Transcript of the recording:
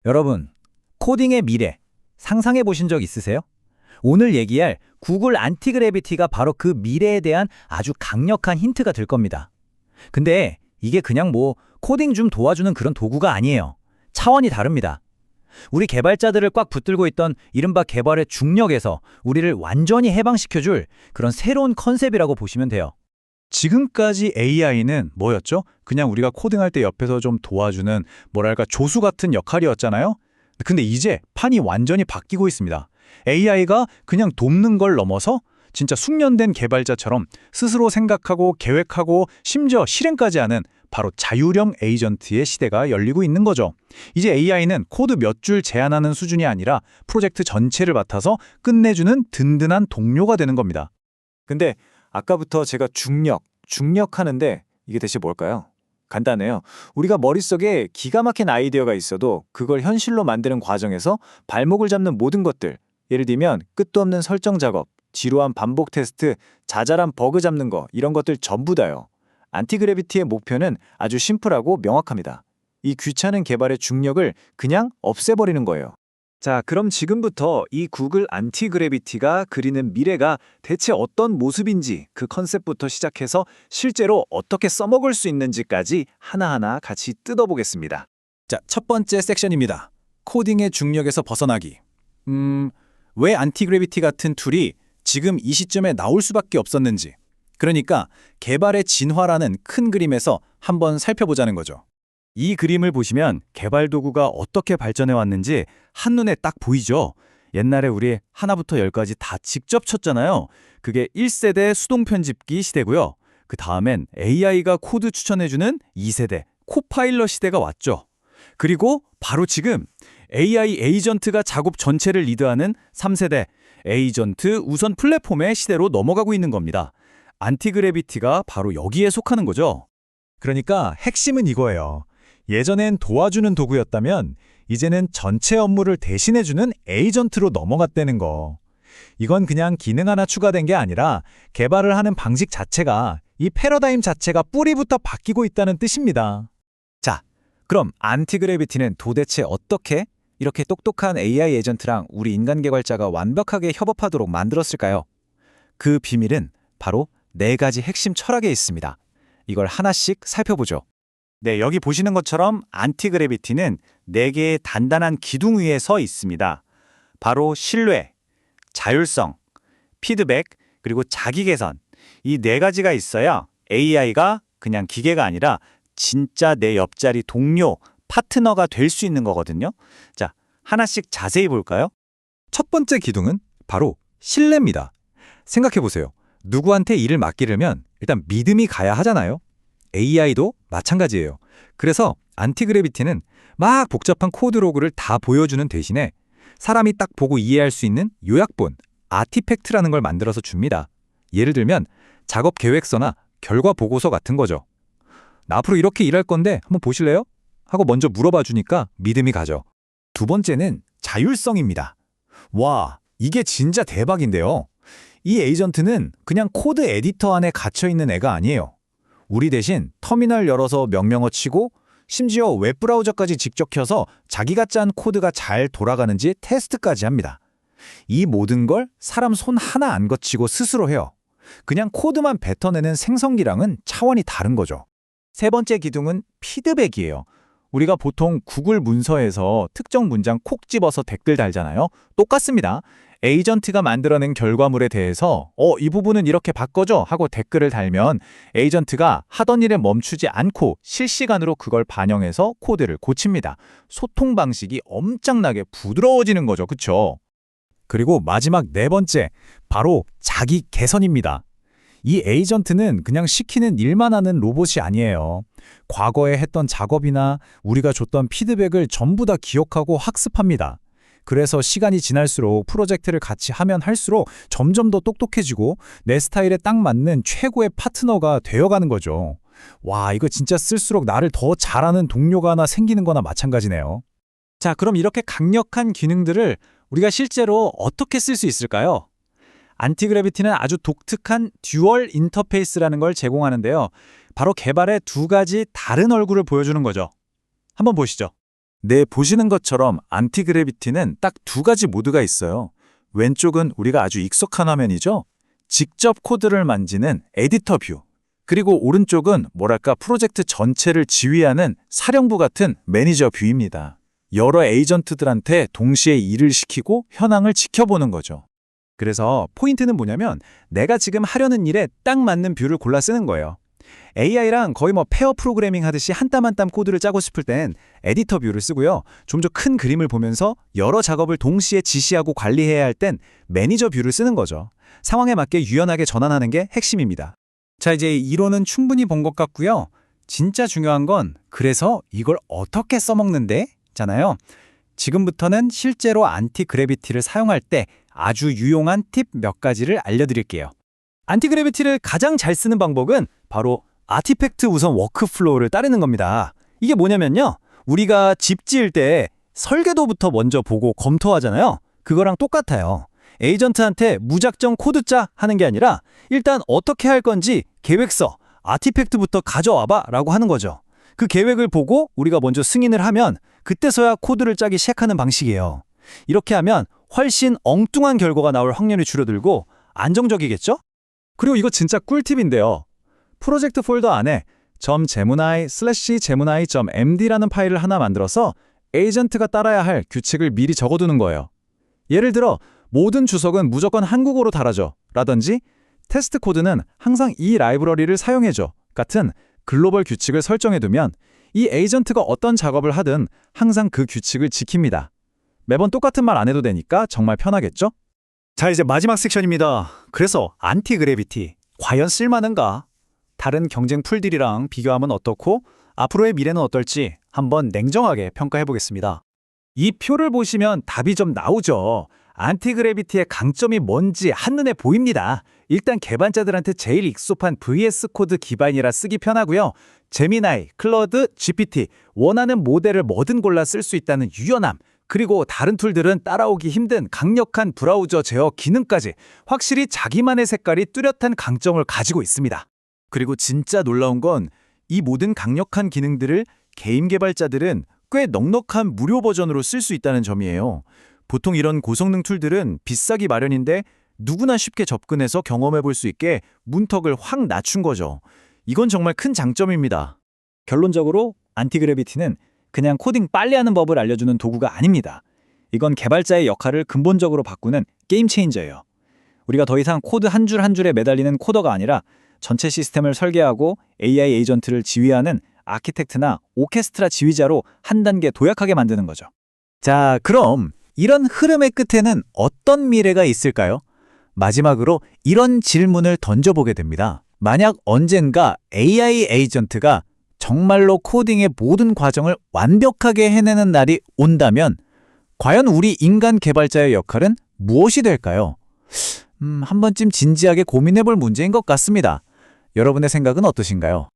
여러분, 코딩의 미래 상상해 보신 적 있으세요? 오늘 얘기할 구글 안티그래비티가 바로 그 미래에 대한 아주 강력한 힌트가 될 겁니다. 근데 이게 그냥 코딩 좀 도와주는 그런 도구가 아니에요. 차원이 다릅니다. 우리 개발자들을 꽉 붙들고 있던 이른바 개발의 중력에서 우리를 완전히 해방시켜줄 그런 새로운 컨셉이라고 보시면 돼요. 지금까지 AI는 뭐였죠? 그냥 우리가 코딩할 때 옆에서 좀 도와주는 뭐랄까 조수 같은 역할이었잖아요? 근데 이제 판이 완전히 바뀌고 있습니다. AI가 그냥 돕는 걸 넘어서 진짜 숙련된 개발자처럼 스스로 생각하고 계획하고 심지어 실행까지 하는 바로 자율형 에이전트의 시대가 열리고 있는 거죠. 이제 AI는 코드 몇 줄 제안하는 수준이 아니라 프로젝트 전체를 맡아서 끝내주는 든든한 동료가 되는 겁니다. 근데 아까부터 제가 중력 하는데 이게 대체 뭘까요? 간단해요. 우리가 머릿속에 기가 막힌 아이디어가 있어도 그걸 현실로 만드는 과정에서 발목을 잡는 모든 것들, 예를 들면 끝도 없는 설정 작업, 지루한 반복 테스트, 자잘한 버그 잡는 거, 이런 것들 전부 다요. 안티그래비티의 목표는 아주 심플하고 명확합니다. 이 귀찮은 개발의 중력을 그냥 없애버리는 거예요. 자, 그럼 지금부터 이 구글 안티그래비티가 그리는 미래가 대체 어떤 모습인지 그 컨셉부터 시작해서 실제로 어떻게 써먹을 수 있는지까지 하나하나 같이 뜯어보겠습니다. 자, 첫 번째 섹션입니다. 코딩의 중력에서 벗어나기. 왜 안티그래비티 같은 툴이 지금 이 시점에 나올 수밖에 없었는지. 그러니까 개발의 진화라는 큰 그림에서 한번 살펴보자는 거죠. 이 그림을 보시면 개발 도구가 어떻게 발전해 왔는지 한눈에 딱 보이죠? 옛날에 우리 하나부터 열까지 다 직접 쳤잖아요. 그게 1세대 수동 편집기 시대고요. 그 다음엔 AI가 코드 추천해주는 2세대 코파일럿 시대가 왔죠. 그리고 바로 지금 AI 에이전트가 작업 전체를 리드하는 3세대 에이전트 우선 플랫폼의 시대로 넘어가고 있는 겁니다. 안티그래비티가 바로 여기에 속하는 거죠. 그러니까 핵심은 이거예요. 예전엔 도와주는 도구였다면 이제는 전체 업무를 대신해주는 에이전트로 넘어갔다는 거. 이건 그냥 기능 하나 추가된 게 아니라 개발을 하는 방식 자체가, 이 패러다임 자체가 뿌리부터 바뀌고 있다는 뜻입니다. 자, 그럼 안티그래비티는 도대체 어떻게 이렇게 똑똑한 AI 에이전트랑 우리 인간 개발자가 완벽하게 협업하도록 만들었을까요? 그 비밀은 바로 4가지 핵심 철학에 있습니다. 이걸 하나씩 살펴보죠. 네, 여기 보시는 것처럼 안티그래비티는 4개의 단단한 기둥 위에 서 있습니다. 바로 신뢰, 자율성, 피드백, 그리고 자기 개선. 이 4가지가 있어야 AI가 그냥 기계가 아니라 진짜 내 옆자리 동료, 파트너가 될 수 있는 거거든요. 자, 하나씩 자세히 볼까요? 첫 번째 기둥은 바로 신뢰입니다. 생각해보세요. 누구한테 일을 맡기려면 일단 믿음이 가야 하잖아요. AI도 마찬가지예요. 그래서 안티그래비티는 막 복잡한 코드 로그를 다 보여주는 대신에 사람이 딱 보고 이해할 수 있는 요약본, 아티팩트라는 걸 만들어서 줍니다. 예를 들면 작업 계획서나 결과 보고서 같은 거죠. 나 앞으로 이렇게 일할 건데 한번 보실래요? 하고 먼저 물어봐 주니까 믿음이 가죠. 두 번째는 자율성입니다. 와, 이게 진짜 대박인데요. 이 에이전트는 그냥 코드 에디터 안에 갇혀있는 애가 아니에요. 우리 대신 터미널 열어서 명령어 치고 심지어 웹브라우저까지 직접 켜서 자기가 짠 코드가 잘 돌아가는지 테스트까지 합니다. 이 모든 걸 사람 손 하나 안 거치고 스스로 해요. 그냥 코드만 뱉어내는 생성기랑은 차원이 다른 거죠. 세 번째 기둥은 피드백이에요. 우리가 보통 구글 문서에서 특정 문장 콕 집어서 댓글 달잖아요. 똑같습니다. 에이전트가 만들어낸 결과물에 대해서 이 부분은 이렇게 바꿔줘 하고 댓글을 달면 에이전트가 하던 일에 멈추지 않고 실시간으로 그걸 반영해서 코드를 고칩니다. 소통 방식이 엄청나게 부드러워지는 거죠. 그쵸? 그리고 마지막 4번째, 바로 자기 개선입니다. 이 에이전트는 그냥 시키는 일만 하는 로봇이 아니에요. 과거에 했던 작업이나 우리가 줬던 피드백을 전부 다 기억하고 학습합니다. 그래서 시간이 지날수록 프로젝트를 같이 하면 할수록 점점 더 똑똑해지고 내 스타일에 딱 맞는 최고의 파트너가 되어가는 거죠. 와, 이거 진짜 쓸수록 나를 더 잘하는 동료가 하나 생기는 거나 마찬가지네요. 자, 그럼 이렇게 강력한 기능들을 우리가 실제로 어떻게 쓸 수 있을까요? 안티그래비티는 아주 독특한 듀얼 인터페이스라는 걸 제공하는데요. 바로 개발의 2가지 다른 얼굴을 보여주는 거죠. 한번 보시죠. 네, 보시는 것처럼 안티그래비티는 딱 두 가지 모드가 있어요. 왼쪽은 우리가 아주 익숙한 화면이죠. 직접 코드를 만지는 에디터 뷰. 그리고 오른쪽은 뭐랄까 프로젝트 전체를 지휘하는 사령부 같은 매니저 뷰입니다. 여러 에이전트들한테 동시에 일을 시키고 현황을 지켜보는 거죠. 그래서 포인트는 뭐냐면 내가 지금 하려는 일에 딱 맞는 뷰를 골라 쓰는 거예요. AI랑 거의 페어 프로그래밍 하듯이 한 땀 한 땀 코드를 짜고 싶을 땐 에디터 뷰를 쓰고요. 좀 더 큰 그림을 보면서 여러 작업을 동시에 지시하고 관리해야 할 땐 매니저 뷰를 쓰는 거죠. 상황에 맞게 유연하게 전환하는 게 핵심입니다. 자, 이제 이론은 충분히 본 것 같고요. 진짜 중요한 건 그래서 이걸 어떻게 써먹는데? 잖아요. 지금부터는 실제로 안티그래비티를 사용할 때 아주 유용한 팁 몇 가지를 알려드릴게요. 안티그래비티를 가장 잘 쓰는 방법은 바로 아티팩트 우선 워크플로우를 따르는 겁니다. 이게 뭐냐면요. 우리가 집 지을 때 설계도부터 먼저 보고 검토하잖아요. 그거랑 똑같아요. 에이전트한테 무작정 코드 짜 하는 게 아니라 일단 어떻게 할 건지 계획서, 아티팩트부터 가져와봐 라고 하는 거죠. 그 계획을 보고 우리가 먼저 승인을 하면 그때서야 코드를 짜기 시작하는 방식이에요. 이렇게 하면 훨씬 엉뚱한 결과가 나올 확률이 줄어들고 안정적이겠죠? 그리고 이거 진짜 꿀팁인데요. 프로젝트 폴더 안에 .gemini/gemini.md라는 파일을 하나 만들어서 에이전트가 따라야 할 규칙을 미리 적어두는 거예요. 예를 들어 모든 주석은 무조건 한국어로 달아줘 라든지 테스트 코드는 항상 이 라이브러리를 사용해줘 같은 글로벌 규칙을 설정해두면 이 에이전트가 어떤 작업을 하든 항상 그 규칙을 지킵니다. 매번 똑같은 말 안 해도 되니까 정말 편하겠죠? 자, 이제 마지막 섹션입니다. 그래서 안티그래비티 과연 쓸만한가? 다른 경쟁 풀들이랑 비교하면 어떻고 앞으로의 미래는 어떨지 한번 냉정하게 평가해 보겠습니다. 이 표를 보시면 답이 좀 나오죠. 안티그래비티의 강점이 뭔지 한눈에 보입니다. 일단 개발자들한테 제일 익숙한 VS 코드 기반이라 쓰기 편하고요. 제미나이, 클로드, GPT 원하는 모델을 뭐든 골라 쓸 수 있다는 유연함, 그리고 다른 툴들은 따라오기 힘든 강력한 브라우저 제어 기능까지 확실히 자기만의 색깔이 뚜렷한 강점을 가지고 있습니다. 그리고 진짜 놀라운 건 이 모든 강력한 기능들을 게임 개발자들은 꽤 넉넉한 무료 버전으로 쓸 수 있다는 점이에요. 보통 이런 고성능 툴들은 비싸기 마련인데 누구나 쉽게 접근해서 경험해 볼 수 있게 문턱을 확 낮춘 거죠. 이건 정말 큰 장점입니다. 결론적으로 안티그래비티는 그냥 코딩 빨리 하는 법을 알려주는 도구가 아닙니다. 이건 개발자의 역할을 근본적으로 바꾸는 게임 체인저예요. 우리가 더 이상 코드 한 줄 한 줄에 매달리는 코더가 아니라 전체 시스템을 설계하고 AI 에이전트를 지휘하는 아키텍트나 오케스트라 지휘자로 한 단계 도약하게 만드는 거죠. 자, 그럼 이런 흐름의 끝에는 어떤 미래가 있을까요? 마지막으로 이런 질문을 던져보게 됩니다. 만약 언젠가 AI 에이전트가 정말로 코딩의 모든 과정을 완벽하게 해내는 날이 온다면 과연 우리 인간 개발자의 역할은 무엇이 될까요? 한 번쯤 진지하게 고민해볼 문제인 것 같습니다. 여러분의 생각은 어떠신가요?